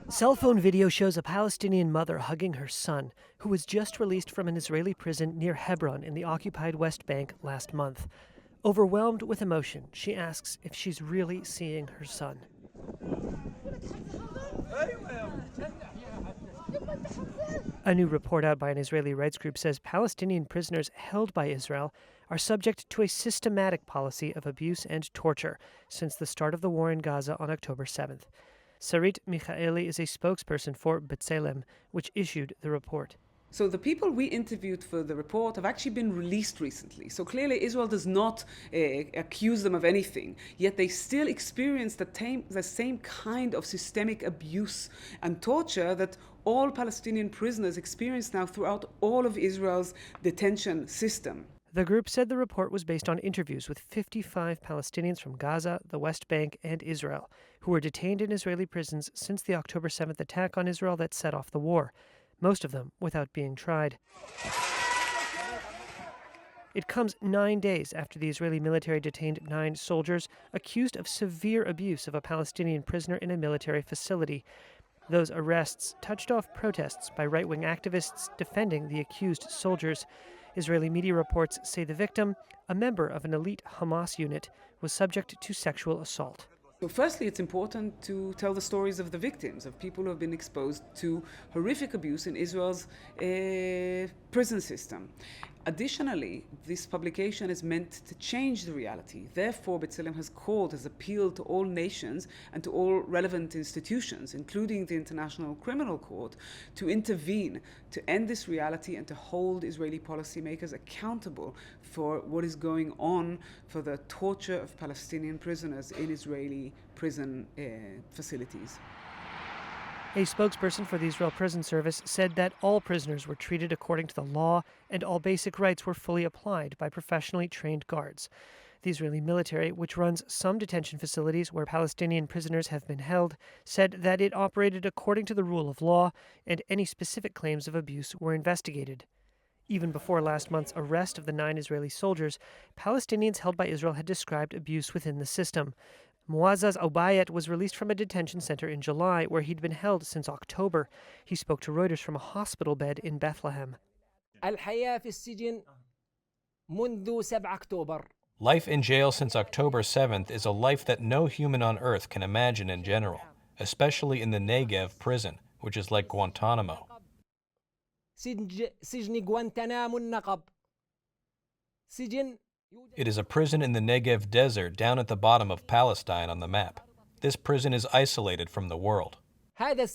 Cell phone video shows a Palestinian mother hugging her son, who was just released from an Israeli prison near Hebron in the occupied West Bank last month. Overwhelmed with emotion, she asks if she's really seeing her son. A new report out by an Israeli rights group says Palestinian prisoners held by Israel are subject to a systematic policy of abuse and torture since the start of the war in Gaza on October 7th. Sarit Michaeli is a spokesperson for B'Tselem, which issued the report. So the people we interviewed for the report have actually been released recently. So clearly Israel does not accuse them of anything, yet they still experience the same kind of systemic abuse and torture that all Palestinian prisoners experience now throughout all of Israel's detention system. The group said the report was based on interviews with 55 Palestinians from Gaza, the West Bank, and Israel, who were detained in Israeli prisons since the October 7th attack on Israel that set off the war, most of them without being tried. It comes 9 days after the Israeli military detained 9 soldiers accused of severe abuse of a Palestinian prisoner in a military facility. Those arrests touched off protests by right-wing activists defending the accused soldiers. Israeli media reports say the victim, a member of an elite Hamas unit, was subject to sexual assault. So firstly, it's important to tell the stories of the victims, of people who have been exposed to horrific abuse in Israel's prison system. Additionally, this publication is meant to change the reality. Therefore, B'Tselem has appealed to all nations and to all relevant institutions, including the International Criminal Court, to intervene, to end this reality and to hold Israeli policymakers accountable for what is going on, for the torture of Palestinian prisoners in Israeli prison facilities. A spokesperson for the Israel Prison Service said that all prisoners were treated according to the law and all basic rights were fully applied by professionally trained guards. The Israeli military, which runs some detention facilities where Palestinian prisoners have been held, said that it operated according to the rule of law and any specific claims of abuse were investigated. Even before last month's arrest of the 9 Israeli soldiers, Palestinians held by Israel had described abuse within the system. Muazzaz Obayat was released from a detention center in July, where he'd been held since October. He spoke to Reuters from a hospital bed in Bethlehem. Life in jail since October 7th is a life that no human on earth can imagine in general, especially in the Negev prison, which is like Guantanamo. It is a prison in the Negev desert down at the bottom of Palestine on the map. This prison is isolated from the world. They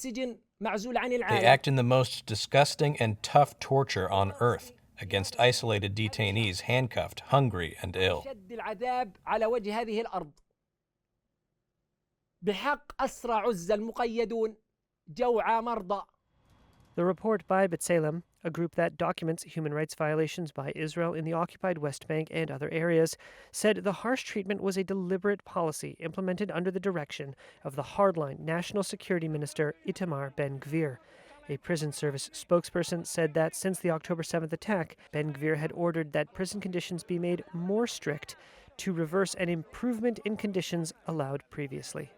act in the most disgusting and tough torture on earth against isolated detainees handcuffed, hungry, and ill. The report by B'Tselem, a group that documents human rights violations by Israel in the occupied West Bank and other areas, said the harsh treatment was a deliberate policy implemented under the direction of the hardline National Security Minister Itamar Ben-Gvir. A prison service spokesperson said that since the October 7th attack, Ben-Gvir had ordered that prison conditions be made more strict to reverse an improvement in conditions allowed previously.